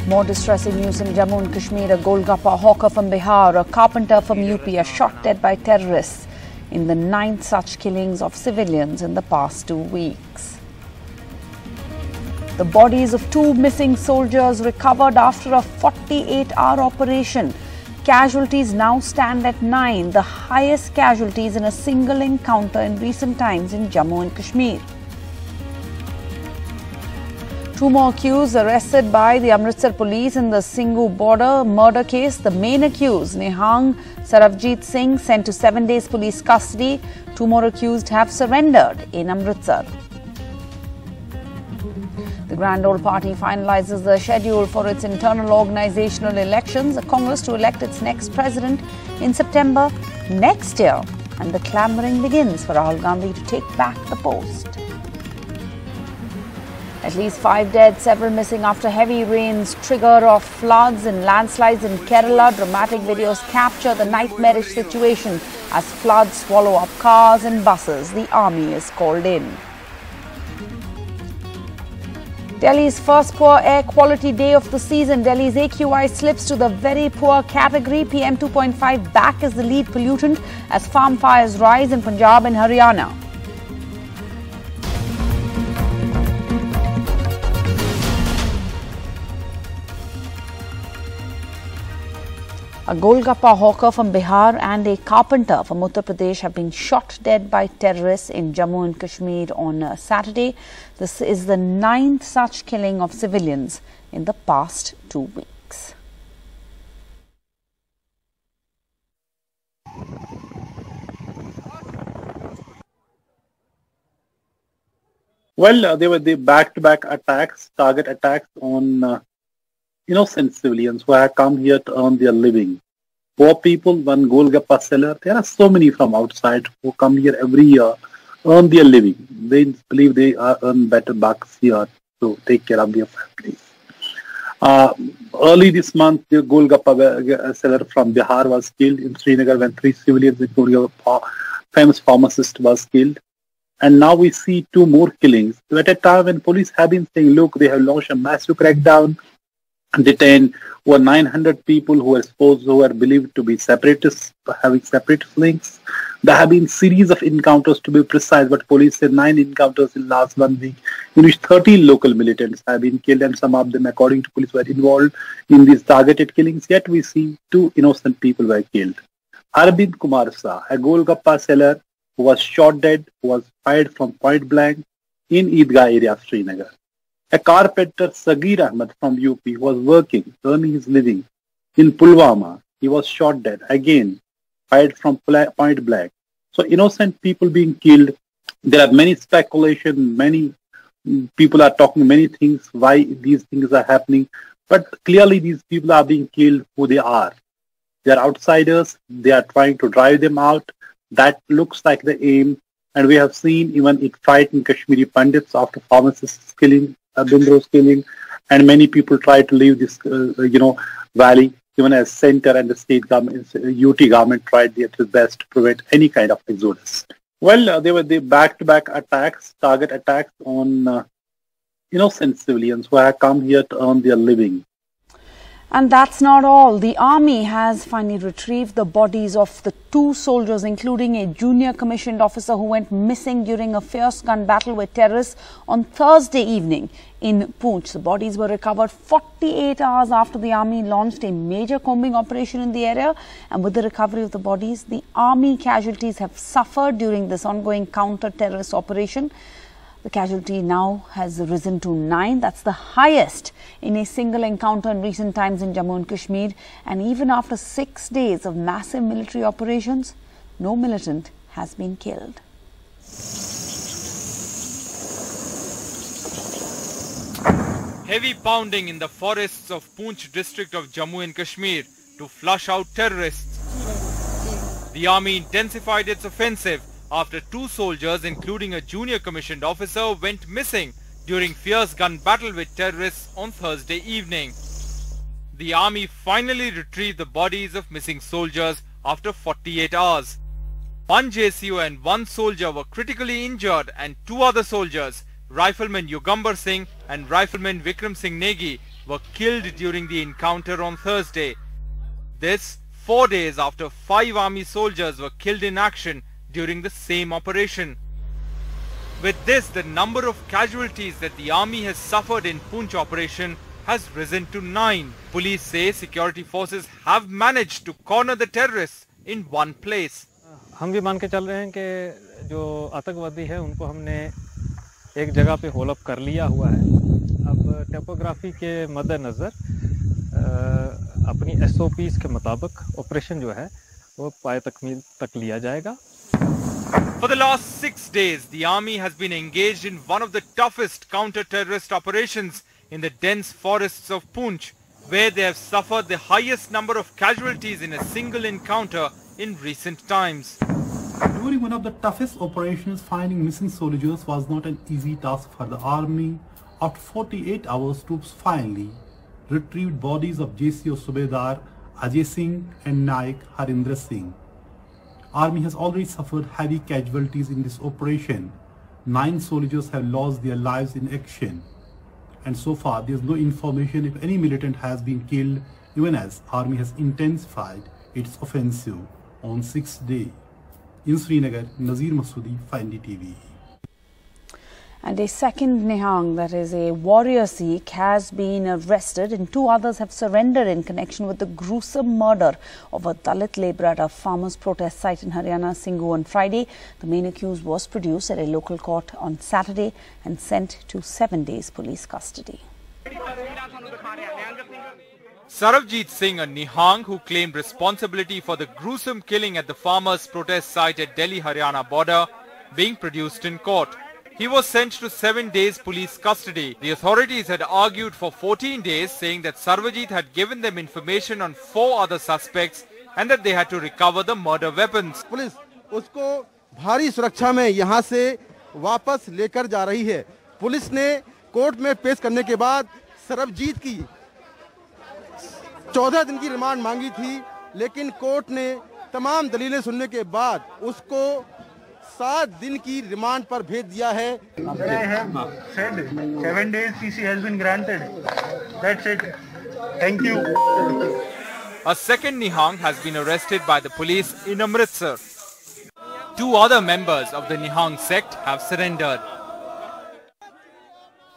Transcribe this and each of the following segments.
More distressing news in Jammu and Kashmir. A Golgappa hawker from Bihar, a carpenter from UP are shot dead by terrorists in the 9th such killings of civilians in the past 2 weeks. The bodies of 2 missing soldiers recovered after a 48-hour operation. Casualties now stand at 9, the highest casualties in a single encounter in recent times in Jammu and Kashmir. 2 more accused arrested by the Amritsar police in the Singhu border murder case. The main accused, Nihang Saravjit Singh, sent to 7 days police custody. 2 more accused have surrendered in Amritsar. The Grand Old Party finalizes the schedule for its internal organizational elections, a Congress to elect its next president in September next year. And the clamoring begins for Rahul Gandhi to take back the post. At least 5 dead, several missing after heavy rains trigger of floods and landslides in Kerala. Dramatic videos capture the nightmarish situation as floods swallow up cars and buses. The army is called in. Delhi's first poor air quality day of the season. Delhi's AQI slips to the very poor category. PM 2.5 back as the lead pollutant as farm fires rise in Punjab and Haryana. A Golgappa hawker from Bihar and a carpenter from Uttar Pradesh have been shot dead by terrorists in Jammu and Kashmir on Saturday. This is the 9th such killing of civilians in the past 2 weeks. Well, they were the back-to-back attacks, target attacks on innocent civilians who have come here to earn their living. Poor people, one Golgappa seller. There are so many from outside who come here every year, earn their living. They believe they earn better bucks here to take care of their families. Early this month, the Golgappa seller from Bihar was killed in Srinagar when 3 civilians, including a famous pharmacist, was killed. And now we see 2 more killings. At a time when police have been saying, look, they have launched a massive crackdown, detained over 900 people who are believed to be separatists, having separatist links. There have been series of encounters, to be precise, but police said 9 encounters in last 1 week, in which 13 local militants have been killed, and some of them, according to police, were involved in these targeted killings. Yet we see 2 innocent people were killed. Arvind Kumar Shah, a Golgappa seller who was shot dead, who was fired from point blank in Eidgah area of Srinagar. A carpenter, Sagir Ahmed from UP, who was working, earning his living in Pulwama. He was shot dead, again, fired from point blank. So innocent people being killed. There are many speculation, many people are talking many things, why these things are happening. But clearly these people are being killed who they are. They are outsiders. They are trying to drive them out. That looks like the aim. And we have seen even it fight in Kashmiri Pandits after pharmacists killing, Bindro's killing, and many people try to leave this, valley, even as center and the state government, UT government tried their best to prevent any kind of exodus. Well, they were the back-to-back attacks, target attacks on innocent civilians who have come here to earn their living. And that's not all. The army has finally retrieved the bodies of the 2 soldiers, including a junior commissioned officer who went missing during a fierce gun battle with terrorists on Thursday evening in Poonch. The bodies were recovered 48 hours after the army launched a major combing operation in the area. And with the recovery of the bodies, the army casualties have suffered during this ongoing counter-terrorist operation. The casualty now has risen to 9. That's the highest in a single encounter in recent times in Jammu and Kashmir. And even after 6 days of massive military operations, no militant has been killed. Heavy pounding in the forests of Poonch district of Jammu and Kashmir to flush out terrorists. The army intensified its offensive after 2 soldiers, including a junior commissioned officer, went missing during fierce gun battle with terrorists on Thursday evening. The army finally retrieved the bodies of missing soldiers after 48 hours. 1 JCO and 1 soldier were critically injured, and 2 other soldiers, Rifleman Yugambar Singh and Rifleman Vikram Singh Negi, were killed during the encounter on Thursday. This 4 days after 5 army soldiers were killed in action during the same operation. With this, the number of casualties that the army has suffered in Poonch operation has risen to 9. Police say security forces have managed to corner the terrorists in one place. हम भी मान के चल रहे हैं कि जो आतंकवादी है उनको हमने एक जगह पे होल अप कर लिया हुआ है। अब टोपोग्राफी के मद्देनज़र अपनी SOPs के मुताबिक ऑपरेशन जो है वो पाए तकमील तक लिया जाएगा। For the last 6 days, the army has been engaged in one of the toughest counter-terrorist operations in the dense forests of Poonch, where they have suffered the highest number of casualties in a single encounter in recent times. During one of the toughest operations, finding missing soldiers was not an easy task for the army. After 48 hours, troops finally retrieved bodies of JCO Subedar Ajay Singh and Naik Harindra Singh. Army has already suffered heavy casualties in this operation. 9 soldiers have lost their lives in action. And so far, there is no information if any militant has been killed, even as Army has intensified its offensive on 6th day. In Srinagar, Nazir Masoodi, Findi TV. And a second Nihang, that is a warrior Sikh, has been arrested and 2 others have surrendered in connection with the gruesome murder of a Dalit labourer at a farmers' protest site in Haryana, Singhu on Friday. The main accused was produced at a local court on Saturday and sent to 7 days police custody. Sarabjit Singh, a Nihang who claimed responsibility for the gruesome killing at the farmers' protest site at Delhi-Haryana border, being produced in court. He was sent to 7 days police custody. The authorities had argued for 14 days, saying that Sarabjit had given them information on 4 other suspects and that they had to recover the murder weapons. Police उसको भारी सुरक्षा में यहां से वापस लेकर जा रही है। पुलिस ने कोर्ट में पेश करने के बाद सरबजीत की 14 दिन की रिमांड मांगी थी, लेकिन कोर्ट ने तमाम दलीलें सुनने के बाद उसको 7 दिन की रिमांड पर भेज दिया है। 7 days PC has been granted. That's it. Thank you. A second Nihang has been arrested by the police in Amritsar. 2 other members of the Nihang sect have surrendered.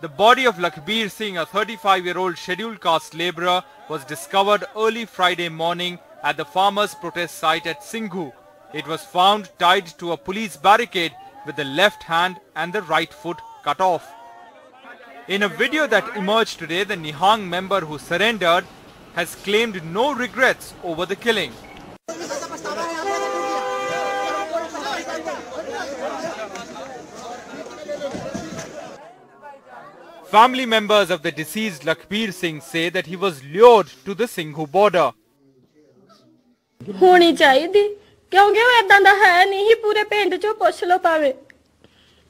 The body of Lakhbir Singh, a 35-year-old scheduled caste labourer, was discovered early Friday morning at the farmers' protest site at Singhu. It was found tied to a police barricade with the left hand and the right foot cut off. In a video that emerged today, the Nihang member who surrendered has claimed no regrets over the killing. Family members of the deceased Lakhbir Singh say that he was lured to the Singhu border. होनी चाहिए क्योंकि वो इदां दा है नहीं, पूरे पिंड चों पुछ लो पावे,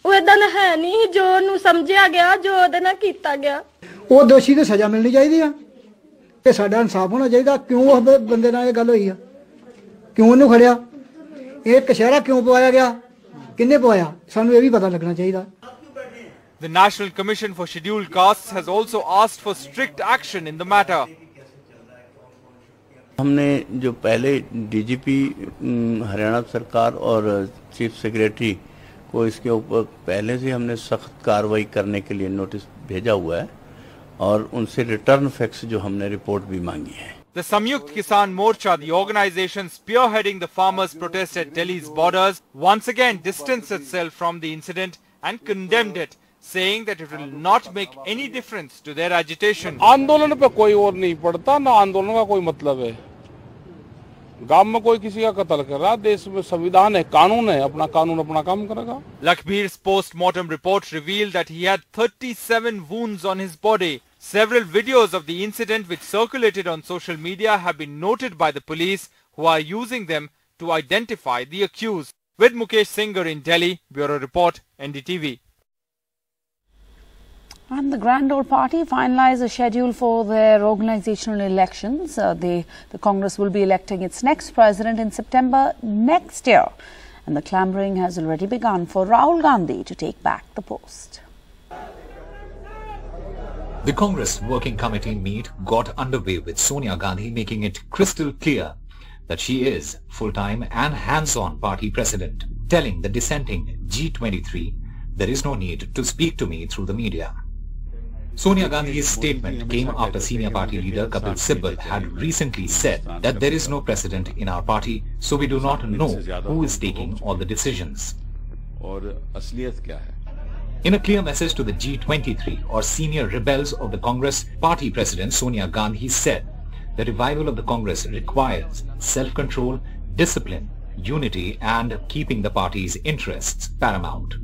वो इदां दा है नहीं जो नू समझिया गया, जो ओदे नाल कीता गया। वो दोषी ते सजा मिलनी चाहिए है ते साडा इंसाफ होना चाहिए। क्यों उस बंदे नाल ये गल होई है, क्यों उन्हें खड़िया, ये कशहरा क्यों पवाया गया, किन्ने पवाया, सानू ये भी पता लगना चाहिए। The National Commission for Scheduled Castes has also asked for strict action in the matter. हमने जो पहले DGP हरियाणा सरकार और चीफ सेक्रेटरी को इसके ऊपर पहले से हमने सख्त कार्रवाई करने के लिए नोटिस भेजा हुआ है और उनसे रिटर्न फैक्ट्स जो हमने रिपोर्ट भी मांगी है। The Samyukt Kisan Morcha, the organization spearheading the farmers' protest at Delhi's borders, once again distanced itself from the incident and condemned it, saying that it will not make any difference to their agitation. आंदोलन पे कोई और नहीं पड़ता, ना आंदोलन का कोई मतलब है। गांव में कोई किसी का कत्ल कर रहा, देश में संविधान है, कानून है, अपना कानून अपना काम करेगा। Lakhbir's post-mortem report revealed that he had 37 wounds on his body. Several videos of the incident which circulated on social media have been noted by the police, who are using them to identify the accused. With Mukesh Singer in Delhi, Bureau Report, NDTV. And the Grand Old Party finalized a schedule for their organizational elections. The Congress will be electing its next president in September next year. And the clambering has already begun for Rahul Gandhi to take back the post. The Congress Working Committee meet got underway with Sonia Gandhi making it crystal clear that she is full-time and hands-on party president, telling the dissenting G23 there is no need to speak to me through the media. Sonia Gandhi's statement came after senior party leader Kapil Sibal had recently said that there is no precedent in our party, so we do not know who is taking all the decisions. In a clear message to the G23 or senior rebels of the Congress, party president Sonia Gandhi said the revival of the Congress requires self-control, discipline, unity and keeping the party's interests paramount.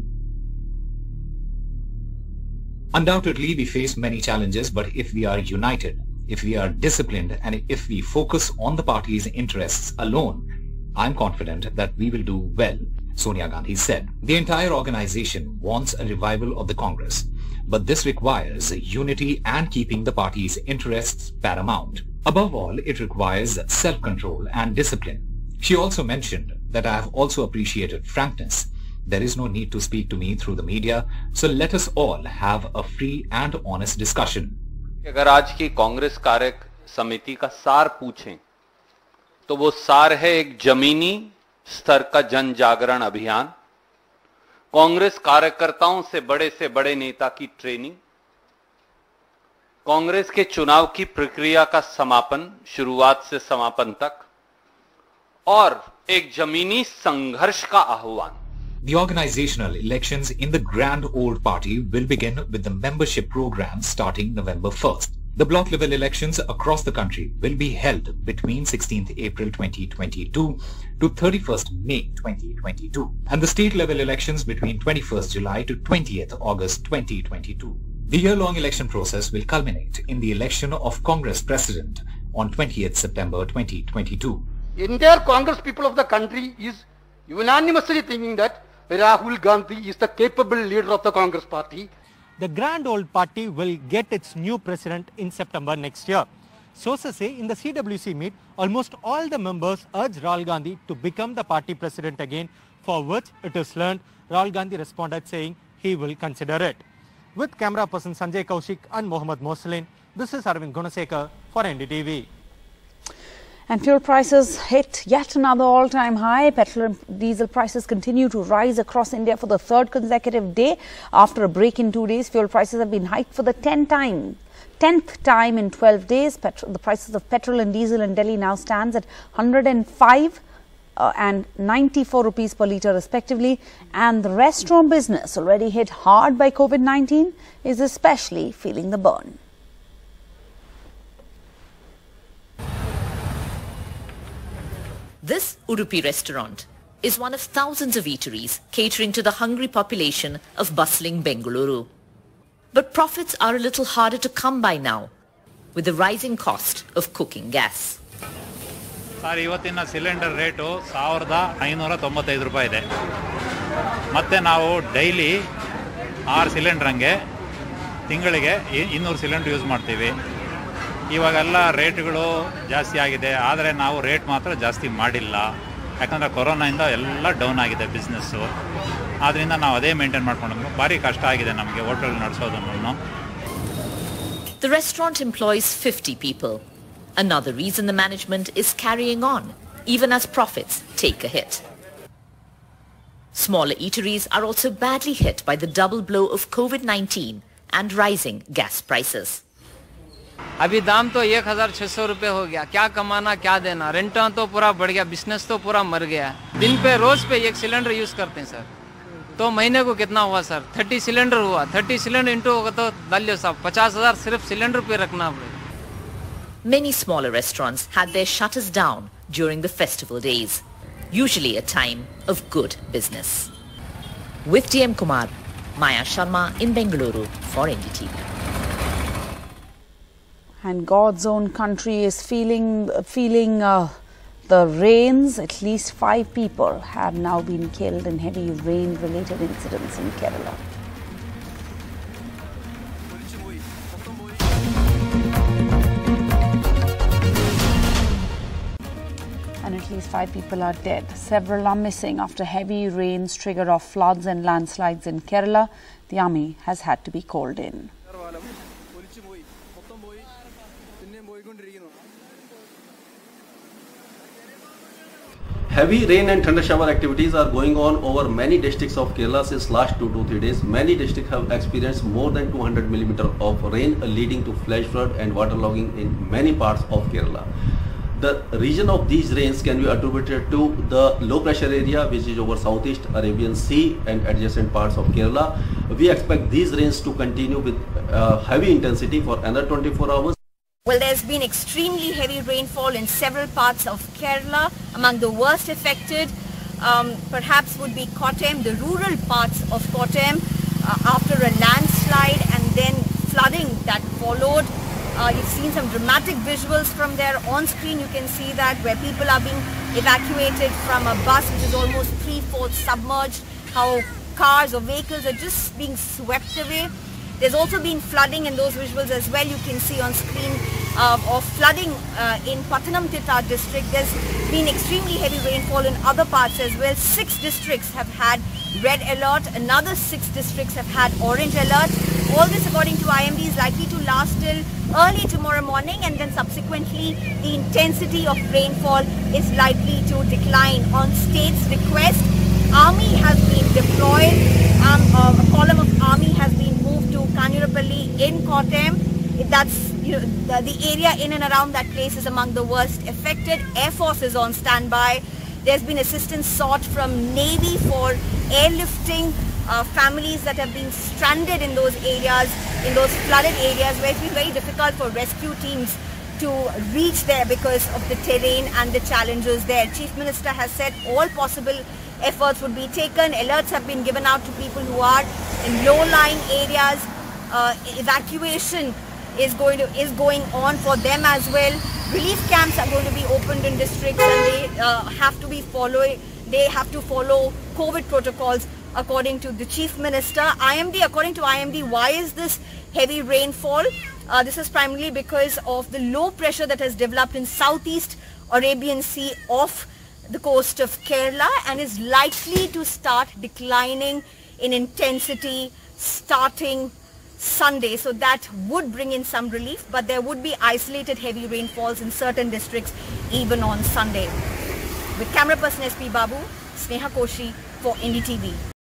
Undoubtedly, we face many challenges, but if we are united, if we are disciplined and if we focus on the party's interests alone, I'm confident that we will do well, Sonia Gandhi said. The entire organization wants a revival of the Congress, but this requires unity and keeping the party's interests paramount. Above all, it requires self-control and discipline. She also mentioned that I have also appreciated frankness. There is no need to speak to me through the media, so let us all have a free and honest discussion. अगर आज की कांग्रेस कार्य समिति का सार पूछें, तो वो सार है एक जमीनी स्तर का जन जागरण अभियान, कांग्रेस कार्यकर्ताओं से बड़े नेता की ट्रेनिंग, कांग्रेस के चुनाव की प्रक्रिया का समापन शुरुआत से समापन तक और एक जमीनी संघर्ष का आह्वान. The organizational elections in the grand old party will begin with the membership program starting November 1st. The block level elections across the country will be held between 16th April 2022 to 31st May 2022 and the state level elections between 21st July to 20th August 2022. The year-long election process will culminate in the election of Congress President on 20th September 2022. Entire Congress people of the country is unanimously thinking that Rahul Gandhi is the capable leader of the Congress party. The grand old party will get its new president in September next year. Sources say in the CWC meet, almost all the members urged Rahul Gandhi to become the party president again, for which it is learned Rahul Gandhi responded saying he will consider it. With camera person Sanjay Kaushik and Mohammad Moslin, this is Arvind Gunasekar for NDTV. And fuel prices hit yet another all-time high. Petrol and diesel prices continue to rise across India for the third consecutive day. After a break in 2 days, fuel prices have been hiked for the 10th time in 12 days. The prices of petrol and diesel in Delhi now stands at 105 and 94 rupees per litre respectively. And the restaurant business, already hit hard by COVID-19, is especially feeling the burn. This Udupi restaurant is one of thousands of eateries catering to the hungry population of bustling Bengaluru. But profits are a little harder to come by now with the rising cost of cooking gas. Sir, ಇವತ್ತಿನ cylinder rate 1595 ರೂಪಾಯಿ ಇದೆ. ಮತ್ತೆ ನಾವು daily 6 cylinder ಹಂಗೆ ತಿಂಗಳಿಗೆ 200 cylinder use ಮಾಡ್ತೀವಿ. ಇವಾಗೆಲ್ಲ ರೇಟ್ಗಳು ಜಾಸ್ತಿ ಆಗಿದೆ, ಆದರೆ ನಾವು ರೇಟ್ ಮಾತ್ರ ಜಾಸ್ತಿ ಮಾಡಿಲ್ಲ. ಯಾಕಂದರೆ ಕೊರೋನಾಯಿಂದ ಎಲ್ಲ ಡೌನ್ ಆಗಿದೆ ಬಿಸ್ನೆಸ್ಸು. ಆದ್ದರಿಂದ ನಾವು ಅದೇ ಮೇಂಟೈನ್ ಮಾಡ್ಕೊಂಡು ಭಾರಿ ಕಷ್ಟ ಆಗಿದೆ ನಮಗೆ hotel ನಡೆಸೋದನ್ನು. The restaurant employs 50 people. Another reason the management is carrying on, even as profits take a hit. Smaller eateries are also badly hit by the double blow of COVID-19 and rising gas prices. अभी दाम तो 1600 रुपये हो गया, क्या कमाना क्या देना, रेंटा तो पूरा बढ़ गया, बिजनेस तो पूरा मर गया. दिन पे रोज पे 1 सिलेंडर यूज करते हैं सर, तो महीने को कितना हुआ सर? 30 सिलेंडर हुआ. 30 सिलेंडर इंटू होगा तो डालियो साहब 50,000 सिर्फ सिलेंडर पे रखना पड़ेगा. Many smaller restaurants had their shutters down during the festival days, usually a time of good business. With DM Kumar, Maya Sharma in Bengaluru for NDTV. And God's own country is feeling the rains. At least 5 people have now been killed in heavy rain-related incidents in Kerala. And at least 5 people are dead. Several are missing after heavy rains triggered off floods and landslides in Kerala. The army has had to be called in. Heavy rain and thunder shower activities are going on over many districts of Kerala since last 2 to 3 days. Many districts have experienced more than 200 millimeters of rain, leading to flash flood and waterlogging in many parts of Kerala. The region of these rains can be attributed to the low pressure area which is over Southeast Arabian Sea and adjacent parts of Kerala. We expect these rains to continue with heavy intensity for another 24 hours. Well, there's been extremely heavy rainfall in several parts of Kerala. Among the worst affected perhaps would be Kottayam, the rural parts of Kottayam, after a landslide and then flooding that followed. You've seen some dramatic visuals from there. On screen you can see that where people are being evacuated from a bus which is almost 3/4 submerged, how cars or vehicles are just being swept away. There's also been flooding in those visuals as well. You can see on screen of flooding in Pathanamthitta district. There's been extremely heavy rainfall in other parts as well. 6 districts have had red alert. Another 6 districts have had orange alert. All this, according to IMD, is likely to last till early tomorrow morning, and then subsequently the intensity of rainfall is likely to decline. On state's request, army has been deployed. A column of army has been moved to Kanjurapalli in Kottayam. That's the area in and around that place is among the worst affected. Air Force is on standby. There's been assistance sought from Navy for airlifting families that have been stranded in those areas, in those flooded areas where it's been very difficult for rescue teams to reach there because of the terrain and the challenges there. Chief Minister has said all possible efforts would be taken. Alerts have been given out to people who are in low-lying areas. Evacuation is going on for them as well. Relief camps are going to be opened in districts, and they have to follow COVID protocols according to the Chief Minister. According to IMD, why is this heavy rainfall? This is primarily because of the low pressure that has developed in Southeast Arabian Sea off the coast of Kerala and is likely to start declining in intensity starting Sunday. So that would bring in some relief, but there would be isolated heavy rainfalls in certain districts even on Sunday. With camera person SP Babu, Sneha Koshi for Indie TV.